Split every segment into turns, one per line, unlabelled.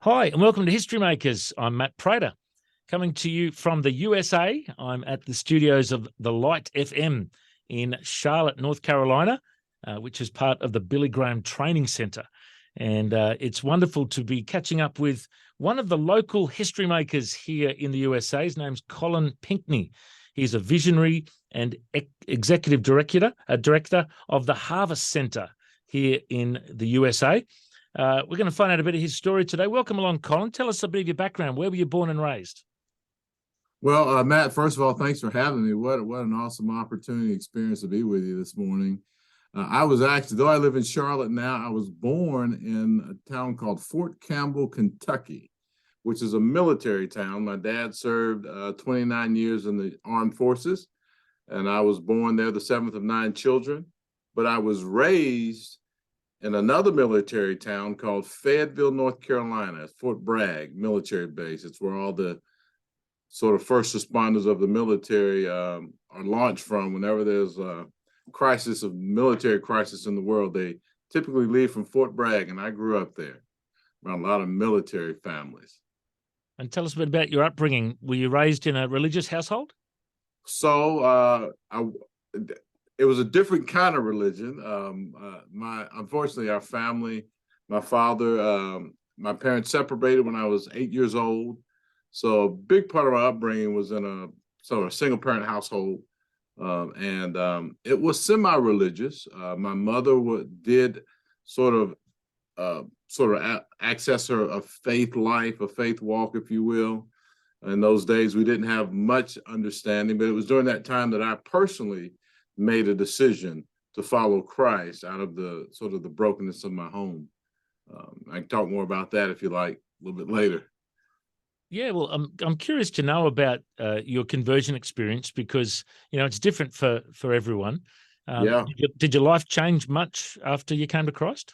Hi, and welcome to History Makers. I'm Matt Prater, coming to you from the USA. I'm at the studios of the Light FM in Charlotte, North Carolina, which is part of the Billy Graham Training Center. And it's wonderful to be catching up with one of the local history makers here in the USA. His name's Colin Pinkney. He's a visionary and executive director of the Harvest Center here in the USA. We're going to find out a bit of his story today. Welcome along, Colin. Tell us a bit of your background. Where were you born and raised?
Well, Matt, first of all, thanks for having me. What an awesome opportunity experience to be with you this morning. I was actually, though I live in Charlotte now, I was born in a town called Fort Campbell, Kentucky, which is a military town. My dad served 29 years in the armed forces, and I was born there, the seventh of 9 children. But I was raised in another military town called Fayetteville, North Carolina, Fort Bragg military base. It's where all the sort of first responders of the military are launched from. Whenever there's a military crisis in the world, they typically leave from Fort Bragg, and I grew up there around a lot of military families.
And tell us a bit about your upbringing. Were you raised in a religious household?
So it was a different kind of religion. Unfortunately, our family, my father, my parents separated when I was 8 years old. So a big part of my upbringing was in a sort of single parent household. And it was semi-religious. My mother did sort of access a faith life, a faith walk, if you will. In those days, we didn't have much understanding, but it was during that time that I personally made a decision to follow Christ out of the sort of the brokenness of my home. I can talk more about that if you like a little bit later.
Yeah, well, I'm curious to know about your conversion experience because it's different for everyone.
Yeah.
Did your life change much after you came to Christ?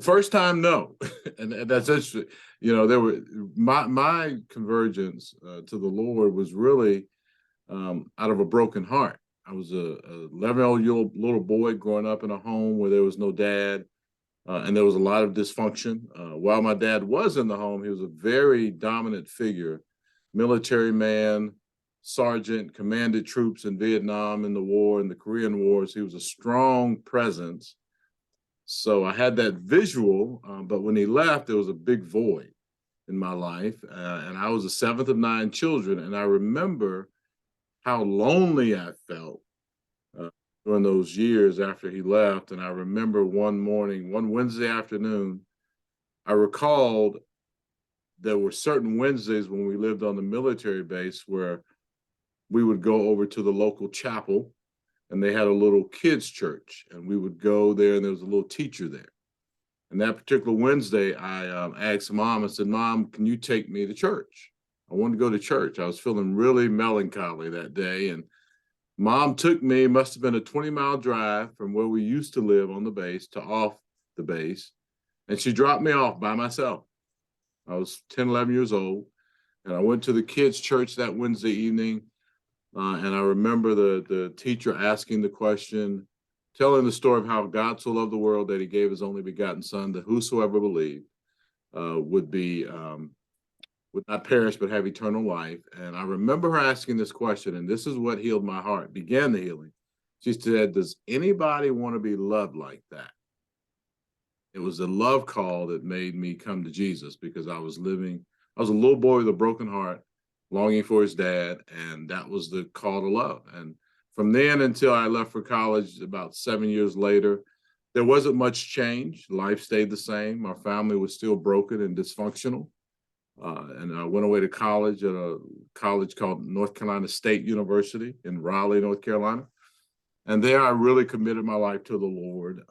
First time, no, and that's interesting. There were my convergence to the Lord was really out of a broken heart. I was a 11-year-old little boy growing up in a home where there was no dad, and there was a lot of dysfunction. While my dad was in the home, he was a very dominant figure, military man, sergeant, commanded troops in Vietnam in the war, in the Korean Wars. He was a strong presence. So I had that visual, but when he left, there was a big void in my life. And I was the seventh of 9 children. And I remember how lonely I felt during those years after he left. And I remember one Wednesday afternoon, I recalled there were certain Wednesdays when we lived on the military base where we would go over to the local chapel, and they had a little kids church, and we would go there, and there was a little teacher there. And that particular Wednesday, I asked Mom, I said, Mom, can you take me to church? I wanted to go to church. I was feeling really melancholy that day. And Mom took me, must have been a 20-mile drive from where we used to live on the base to off the base. And she dropped me off by myself. I was 10, 11 years old. And I went to the kids' church that Wednesday evening. And I remember the teacher asking the question, telling the story of how God so loved the world that he gave his only begotten son, that whosoever believed would not perish but have eternal life. And I remember her asking this question, and this is what healed my heart, began the healing. She said, does anybody want to be loved like that? It was the love call that made me come to Jesus, because I was a little boy with a broken heart, longing for his dad, and that was the call to love. And from then until I left for college about 7 years later, there wasn't much change. Life stayed the same. Our family was still broken and dysfunctional. And I went away to college at a college called North Carolina State University in Raleigh, North Carolina. And there I really committed my life to the Lord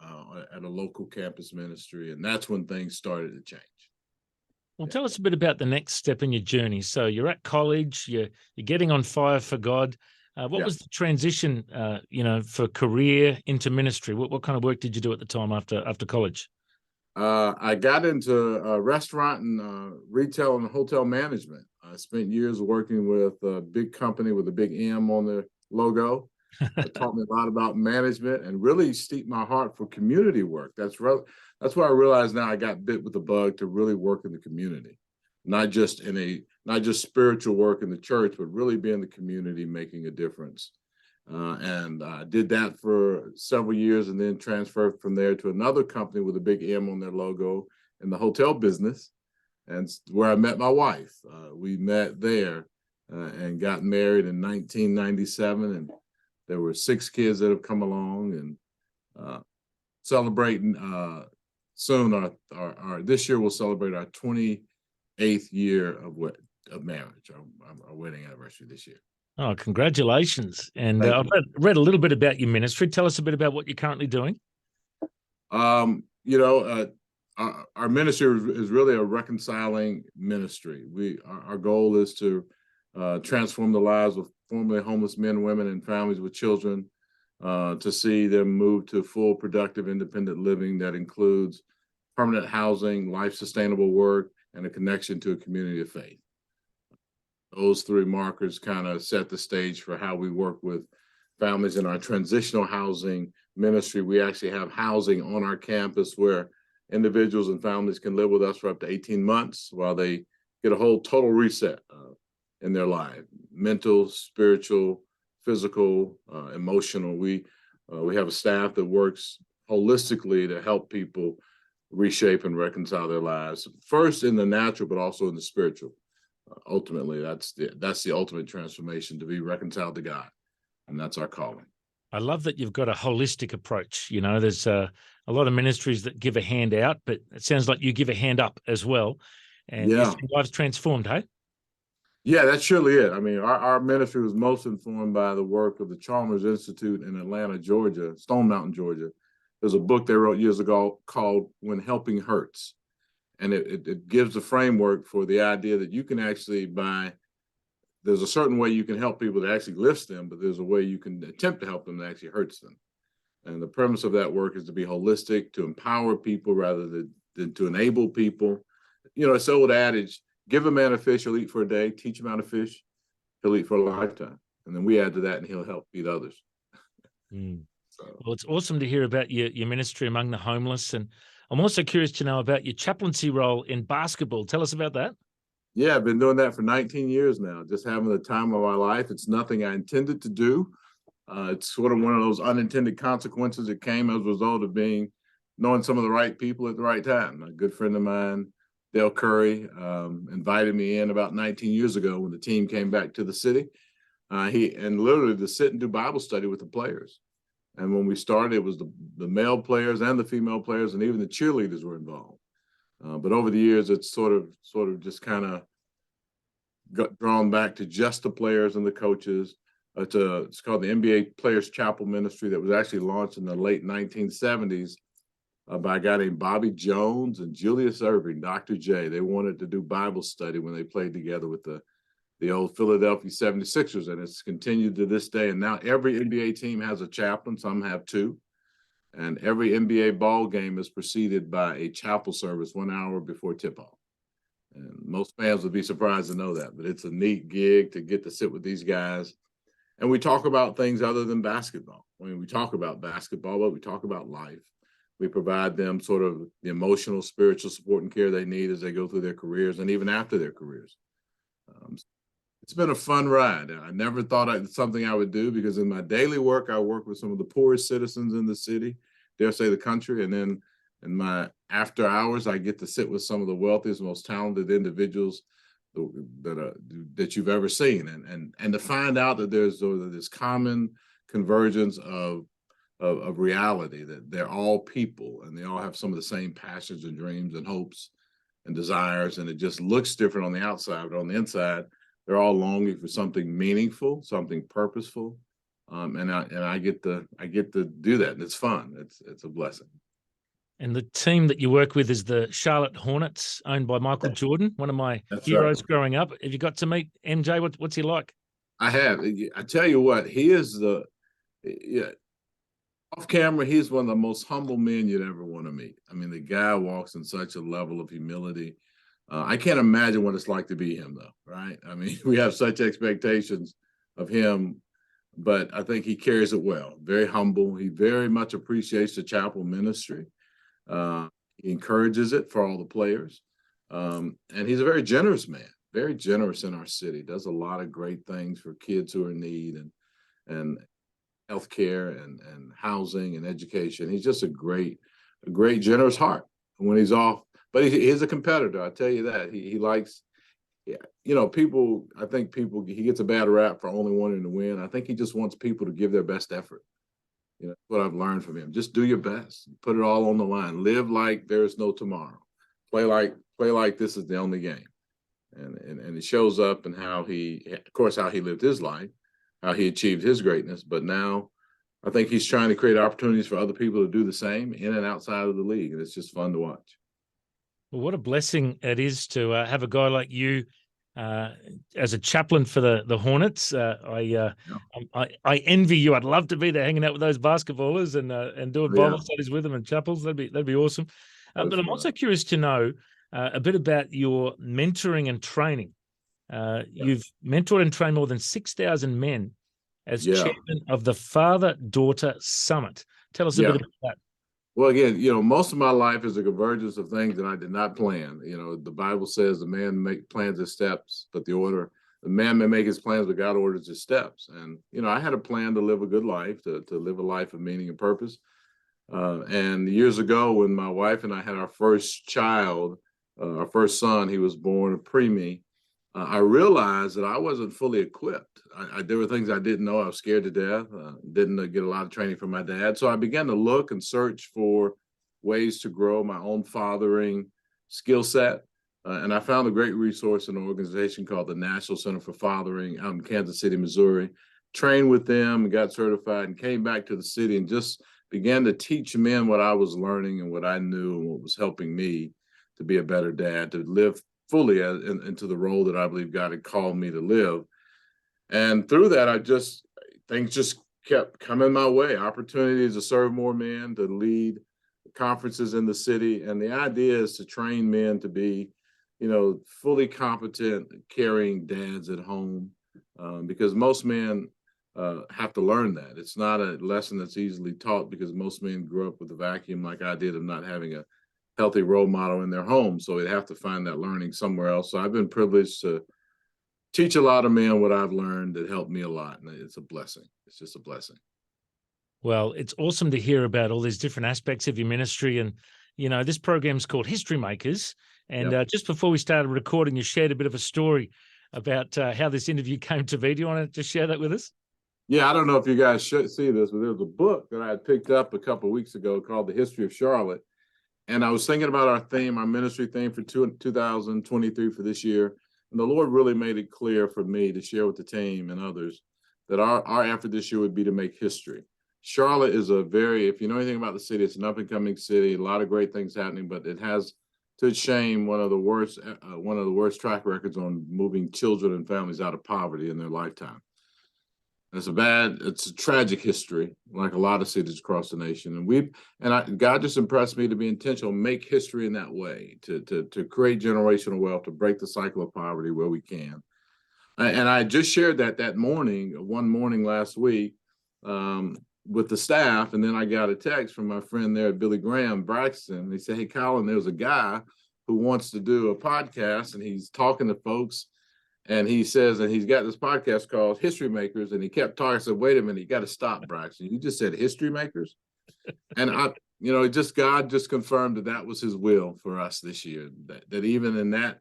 at a local campus ministry. And that's when things started to change.
Well, tell us a bit about the next step in your journey. So you're at college, you're getting on fire for God. What was the transition, for career into ministry? What kind of work did you do at the time after college?
I got into restaurant and retail and hotel management. I spent years working with a big company with a big M on their logo. It taught me a lot about management and really steeped my heart for community work. That's why I realized now I got bit with the bug to really work in the community, not just spiritual work in the church, but really be in the community, making a difference. And I did that for several years and then transferred from there to another company with a big M on their logo in the hotel business, and where I met my wife. We met there and got married in 1997, and there were 6 kids that have come along, and celebrating soon. Our this year we'll celebrate our 28th year of marriage, our wedding anniversary this year.
Oh, congratulations. And
Thank
I've
you.
read a little bit about your ministry. Tell us a bit about what you're currently doing.
Our ministry is really a reconciling ministry. Our goal is to transform the lives of formerly homeless men, women, and families with children, to see them move to full, productive, independent living that includes permanent housing, life-sustainable work, and a connection to a community of faith. Those 3 markers kind of set the stage for how we work with families in our transitional housing ministry. We actually have housing on our campus where individuals and families can live with us for up to 18 months while they get a whole total reset in their life: mental, spiritual, physical, emotional. We have a staff that works holistically to help people reshape and reconcile their lives, first in the natural, but also in the spiritual. Ultimately, that's the ultimate transformation, to be reconciled to God, and that's our calling.
I love that you've got a holistic approach. You know, there's a lot of ministries that give a hand out, but it sounds like you give a hand up as well. And
Yeah.
your lives transformed, hey?
Yeah, that's surely it. I mean, our ministry was most informed by the work of the Chalmers Institute in Atlanta, Georgia, Stone Mountain, Georgia. There's a book they wrote years ago called When Helping Hurts. And it gives a framework for the idea that you can actually, there's a certain way you can help people that actually lifts them, but there's a way you can attempt to help them that actually hurts them. And the premise of that work is to be holistic, to empower people rather than to enable people. You know, it's the old adage, give a man a fish, he'll eat for a day. Teach him how to fish, he'll eat for a lifetime. And then we add to that and he'll help feed others.
Well, it's awesome to hear about your ministry among the homeless. And I'm also curious to know about your chaplaincy role in basketball. Tell us about that.
Yeah, I've been doing that for 19 years now, just having the time of my life. It's nothing I intended to do. It's sort of one of those unintended consequences that came as a result of knowing some of the right people at the right time. A good friend of mine, Dale Curry, invited me in about 19 years ago when the team came back to the city. And literally to sit and do Bible study with the players. And when we started, it was the male players and the female players, and even the cheerleaders were involved. But over the years, it's sort of just kind of got drawn back to just the players and the coaches. It's called the NBA Players Chapel Ministry, that was actually launched in the late 1970s by a guy named Bobby Jones and Julius Erving, Dr. J. They wanted to do Bible study when they played together with the old Philadelphia 76ers, and it's continued to this day. And now every NBA team has a chaplain. Some have 2. And every NBA ball game is preceded by a chapel service 1 hour before tip-off. And most fans would be surprised to know that, but it's a neat gig to get to sit with these guys. And we talk about things other than basketball. I mean, we talk about basketball, but we talk about life. We provide them sort of the emotional, spiritual support and care they need as they go through their careers and even after their careers. It's been a fun ride. I never thought it's something I would do, because in my daily work, I work with some of the poorest citizens in the city, dare say the country. And then in my after hours, I get to sit with some of the wealthiest, most talented individuals that you've ever seen. And to find out that there's this common convergence of reality, that they're all people and they all have some of the same passions and dreams and hopes and desires. And it just looks different on the outside, but on the inside, they're all longing for something meaningful, something purposeful, and I get to do that, and it's fun. It's a blessing. And
the team that you work with is the Charlotte Hornets, owned by Michael Jordan, one of my heroes growing up. Have you got to meet MJ? What's he like?
I have. I tell you what, he is off camera, he's one of the most humble men you'd ever want to meet. I mean, the guy walks in such a level of humility. I can't imagine what it's like to be him, though, right? I mean, we have such expectations of him, but I think he carries it well. Very humble. He very much appreciates the chapel ministry. He encourages it for all the players. And he's a very generous man, very generous in our city, does a lot of great things for kids who are in need and healthcare and housing and education. He's just a great generous heart when he's off. But he's a competitor, I tell you that. He likes, yeah, I think he gets a bad rap for only wanting to win. I think he just wants people to give their best effort. That's what I've learned from him. Just do your best. Put it all on the line. Live like there is no tomorrow. Play like this is the only game. And it shows up in how he lived his life, how he achieved his greatness. But now I think he's trying to create opportunities for other people to do the same in and outside of the league. And it's just fun to watch.
Well, what a blessing it is to have a guy like you as a chaplain for the Hornets. I envy you. I'd love to be there hanging out with those basketballers and doing Bible studies with them and chapels. That'd be awesome. But I'm also curious to know a bit about your mentoring and training. You've mentored and trained more than 6,000 men as chairman of the Father-Daughter Summit. Tell us a bit about that.
Well, again, most of my life is a convergence of things that I did not plan. The Bible says the man make plans his steps, but the man may make his plans, but God orders his steps. And, I had a plan to live a good life, to live a life of meaning and purpose. And years ago, when my wife and I had our first child, our first son, he was born a preemie. I realized that I wasn't fully equipped. There were things I didn't know. I was scared to death. Didn't get a lot of training from my dad. So I began to look and search for ways to grow my own fathering skill set. And I found a great resource in an organization called the National Center for Fathering out in Kansas City, Missouri. Trained with them and got certified and came back to the city and just began to teach men what I was learning and what I knew and what was helping me to be a better dad, to live fully into the role that I believe God had called me to live. And through that, things just kept coming my way, opportunities to serve more men, to lead conferences in the city. And the idea is to train men to be, fully competent, caring dads at home, because most men have to learn that. It's not a lesson that's easily taught because most men grew up with a vacuum like I did of not having a healthy role model in their home. So they have to find that learning somewhere else. So I've been privileged to teach a lot of men what I've learned that helped me a lot. And it's a blessing. It's just a blessing.
Well, it's awesome to hear about all these different aspects of your ministry. And, this program's called History Makers. And just before we started recording, you shared a bit of a story about how this interview came to be. Do you want to just share that with us?
Yeah, I don't know if you guys should see this, but there was a book that I had picked up a couple of weeks ago called The History of Charlotte. And I was thinking about our ministry theme for 2023 for this year. And the Lord really made it clear for me to share with the team and others that our effort this year would be to make history. Charlotte is if you know anything about the city, it's an up and coming city, a lot of great things happening, but it has, to its shame, one of the worst track records on moving children and families out of poverty in their lifetime. It's a tragic history, like a lot of cities across the nation. And God just impressed me to be intentional, make history in that way, to create generational wealth, to break the cycle of poverty where we can. And I just shared one morning last week, with the staff. And then I got a text from my friend there at Billy Graham, Braxton. He said, "Hey, Colin, there's a guy who wants to do a podcast and he's talking to folks. And he says, and he's got this podcast called History Makers." And he kept talking. I said, "Wait a minute, you got to stop, Braxton. You just said History Makers." And God just confirmed that was his will for us this year, that even in that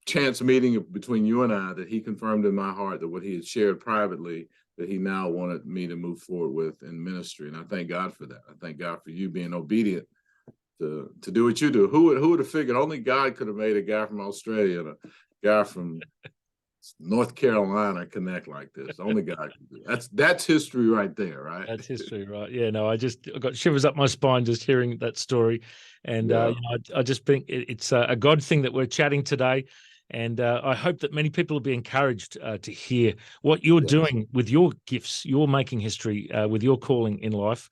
chance meeting between you and I, that he confirmed in my heart that what he had shared privately, that he now wanted me to move forward with in ministry. And I thank God for that. I thank God for you being obedient to do what you do. Who would have figured only God could have made a guy from Australia and a guy from North Carolina connect like this? Only God can do it. That's history right there, right?
That's history, right? Yeah, no, I got shivers up my spine just hearing that story. And I just think it's a God thing that we're chatting today. And I hope that many people will be encouraged to hear what you're doing with your gifts. You're making history with your calling in life.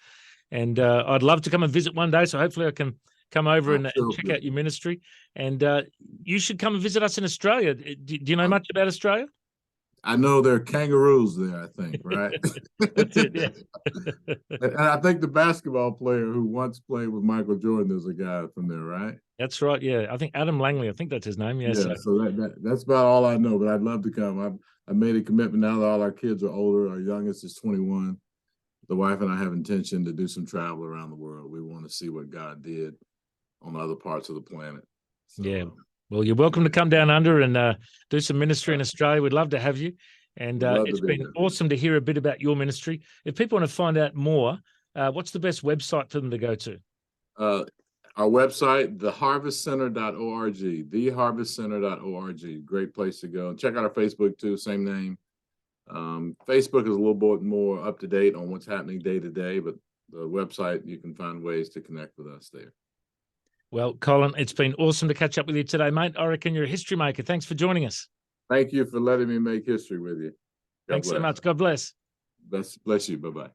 And I'd love to come and visit one day. So hopefully I can come over and check out your ministry. And you should come and visit us in Australia. Do you know much about Australia?
I know there are kangaroos there, I think, right?
That's it, yeah.
And I think the basketball player who once played with Michael Jordan is a guy from there, right?
That's right, yeah. I think Adam Langley, I think that's his name, yeah.
Yeah, so that's about all I know, but I'd love to come. I made a commitment now that all our kids are older. Our youngest is 21. The wife and I have intention to do some travel around the world. We want to see what God did on other parts of the planet. So,
yeah. Well, you're welcome to come down under and do some ministry in Australia. We'd love to have you. And it's been awesome to hear a bit about your ministry. If people want to find out more, what's the best website for them to go to?
Our website, theharvestcenter.org, theharvestcenter.org. Great place to go. And check out our Facebook too, same name. Facebook is a little bit more up to date on what's happening day to day, but the website, you can find ways to connect with us there.
Well, Colin, it's been awesome to catch up with you today, mate. I reckon you're a history maker. Thanks for joining us.
Thank you for letting me make history with you.
Thanks so much. God bless.
Bless you. Bye-bye.